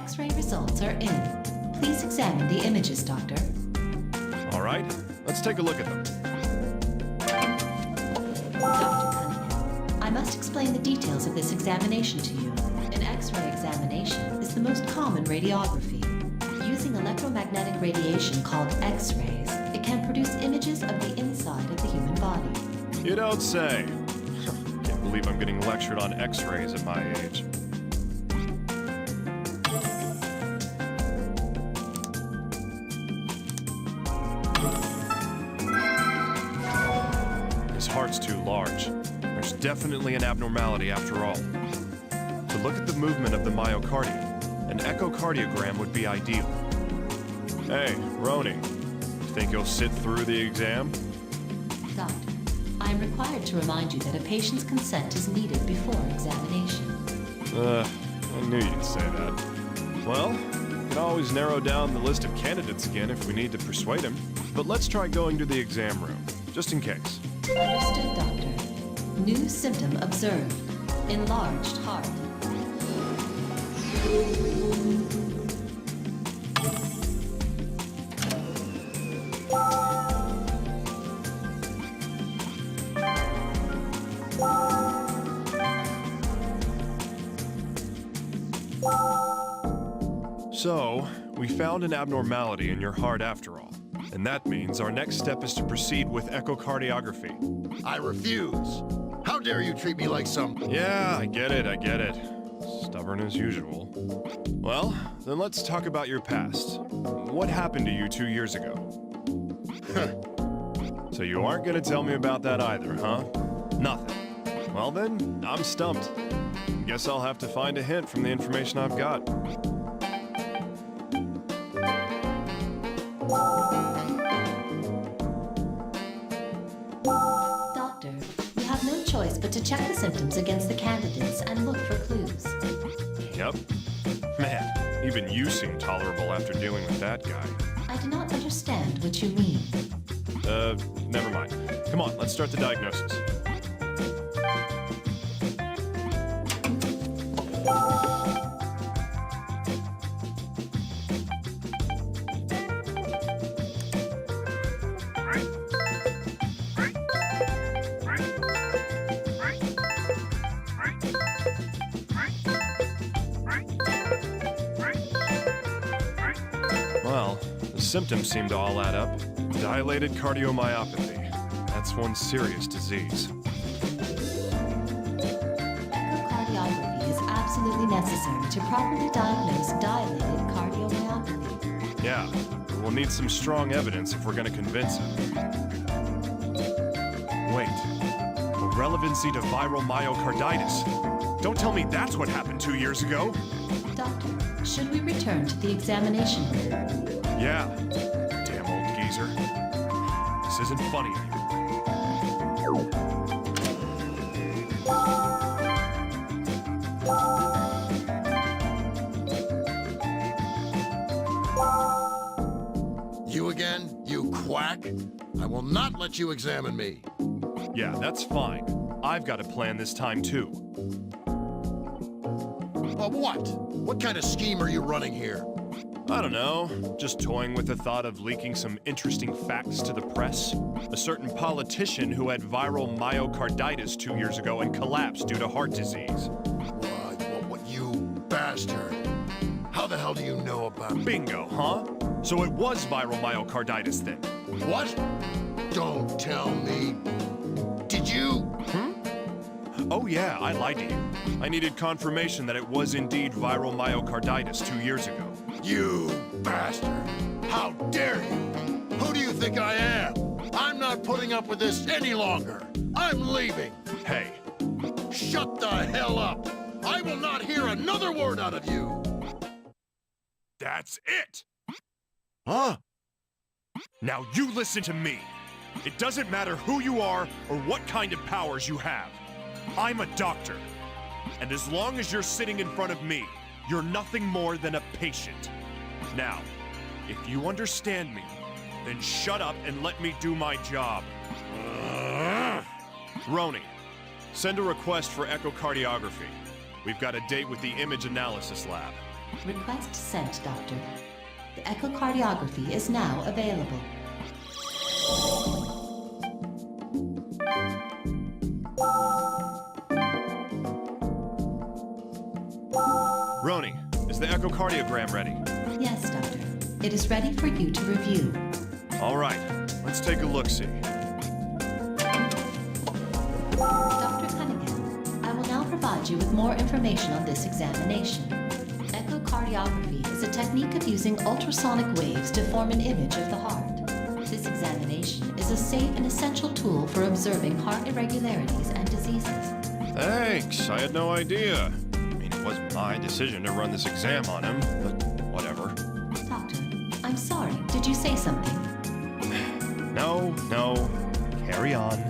X-ray results are in. Please examine the images, Doctor. All right, let's take a look at them. Dr. Cunningham, I must explain the details of this examination to you. An X-ray examination is the most common radiography. Using electromagnetic radiation called X-rays, it can produce images of the inside of the human body. You don't say. Can't believe I'm getting lectured on X-rays at my age. His heart's too large. There's definitely an abnormality after all. To look at the movement of the myocardium, an echocardiogram would be ideal. Hey, Roni, think you'll sit through the exam? Doctor, I am required to remind you that a patient's consent is needed before examination. I knew you'd say that. Well, we can always narrow down the list of candidates again if we need to persuade him. But let's try going to the exam room, just in case. Understood, Doctor. New symptom observed. Enlarged heart. So, we found an abnormality in your heart after all. And that means our next step is to proceed with echocardiography. I refuse. How dare you treat me like some... Yeah, I get it. Stubborn as usual. Well, then let's talk about your past. What happened to you 2 years ago? So you aren't gonna tell me about that either, huh? Nothing. Well then, I'm stumped. Guess I'll have to find a hint from the information I've got. Doctor, you have no choice but to check the symptoms against the candidates and look for clues. Yep. Man, even you seem tolerable after dealing with that guy. I do not understand what you mean. Never mind. Come on, let's start the diagnosis. Well, the symptoms seem to all add up. Dilated cardiomyopathy. That's one serious disease. Echocardiography is absolutely necessary to properly diagnose dilated cardiomyopathy. Yeah, we'll need some strong evidence if we're gonna convince him. Wait, a relevancy to viral myocarditis. Don't tell me that's what happened 2 years ago. Doctor, should we return to the examination room? Yeah, damn old geezer. This isn't funny anymore. You again, you quack? I will not let you examine me. Yeah, that's fine. I've got a plan this time too. But what? What kind of scheme are you running here? I don't know, just toying with the thought of leaking some interesting facts to the press. A certain politician who had viral myocarditis 2 years ago and collapsed due to heart disease. What, you bastard? How the hell do you know about... Bingo, huh? So it was viral myocarditis then? What? Don't tell me. Did you? Oh yeah, I lied to you. I needed confirmation that it was indeed viral myocarditis 2 years ago. You bastard! How dare you? Who do you think I am? I'm not putting up with this any longer. I'm leaving. Hey, Shut the hell up! I will not hear another word out of you! that's it! Huh? Now you listen to me. It doesn't matter who you are or what kind of powers you have. I'm a doctor. And as long as you're sitting in front of me, you're nothing more than a patient. Now, if you understand me, then shut up and let me do my job. Roni, send a request for echocardiography. We've got a date with the image analysis lab. Request sent, Doctor. The echocardiography is now available. Roni, is the echocardiogram ready? Yes, Doctor. It is ready for you to review. All right, let's take a look-see. Dr. Cunningham, I will now provide you with more information on this examination. Echocardiography is a technique of using ultrasonic waves to form an image of the heart. This examination is a safe and essential tool for observing heart irregularities and diseases. Thanks, I had no idea. I mean, it wasn't my decision to run this exam on him, but whatever. Doctor, I'm sorry, did you say something? No, carry on.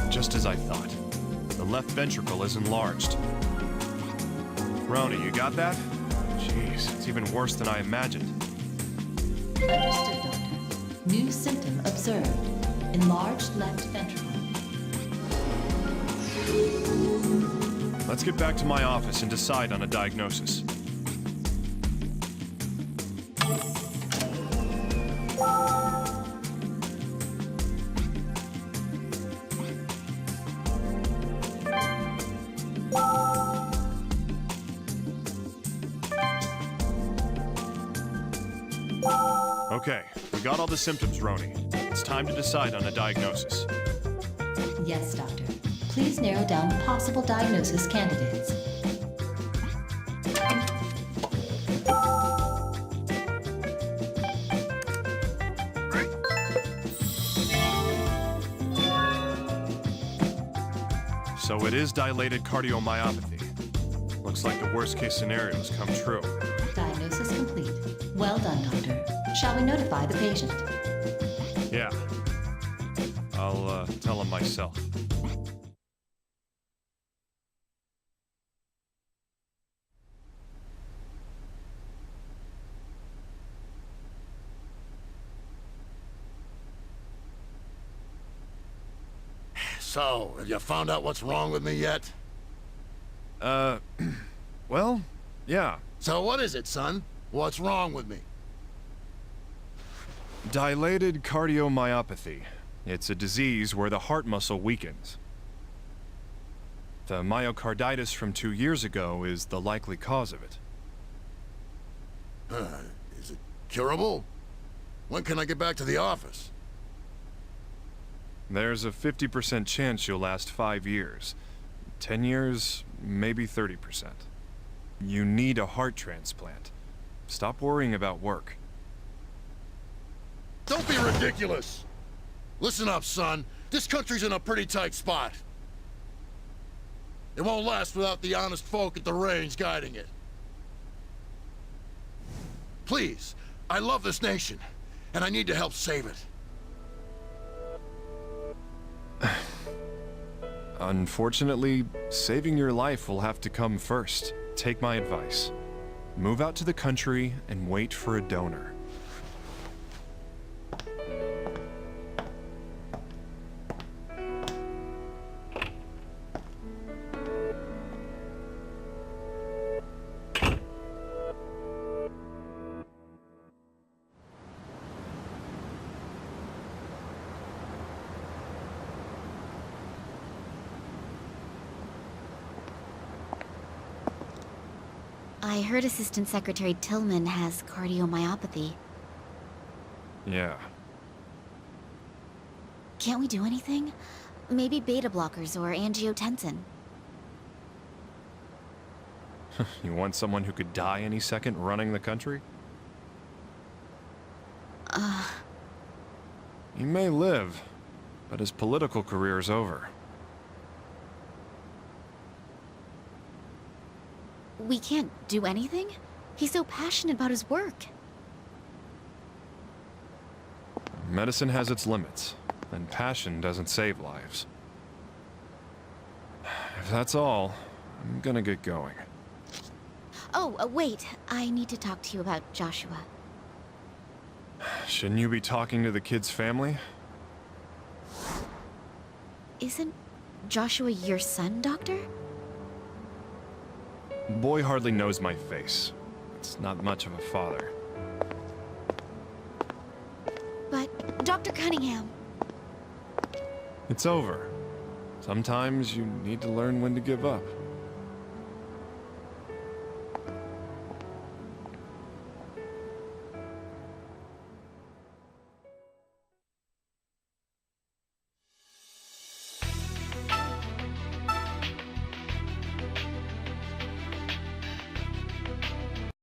Just as I thought. The left ventricle is enlarged. Roni, you got that? Jeez, it's even worse than I imagined. Understood, Doctor. New symptom observed. Enlarged left ventricle. Let's get back to my office and decide on a diagnosis. Okay, we got all the symptoms, Roni. It's time to decide on a diagnosis. Yes, Doctor. Please narrow down the possible diagnosis candidates. So it is dilated cardiomyopathy. Looks like the worst-case scenario's come true. Diagnosis complete. Well done, Doctor. Shall we notify the patient? Yeah. I'll tell him myself. So, have you found out what's wrong with me yet? Well, yeah. So what is it, son? What's wrong with me? Dilated cardiomyopathy. It's a disease where the heart muscle weakens. The myocarditis from 2 years ago is the likely cause of it. Is it curable? When can I get back to the office? There's a 50% chance you'll last 5 years. 10 years, maybe 30%. You need a heart transplant. Stop worrying about work. Don't be ridiculous! Listen up, son. This country's in a pretty tight spot. It won't last without the honest folk at the range guiding it. Please, I love this nation, and I need to help save it. Unfortunately, saving your life will have to come first. Take my advice. Move out to the country and wait for a donor. I heard Assistant Secretary Tillman has cardiomyopathy. Yeah. Can't we do anything? Maybe beta blockers or angiotensin. You want someone who could die any second running the country? He may live, but his political career's over. We can't do anything? He's so passionate about his work. Medicine has its limits, and passion doesn't save lives. If that's all, I'm gonna get going. Oh, wait. I need to talk to you about Joshua. Shouldn't you be talking to the kid's family? Isn't Joshua your son, Doctor? Boy hardly knows my face. It's not much of a father. But, Dr. Cunningham... It's over. Sometimes you need to learn when to give up.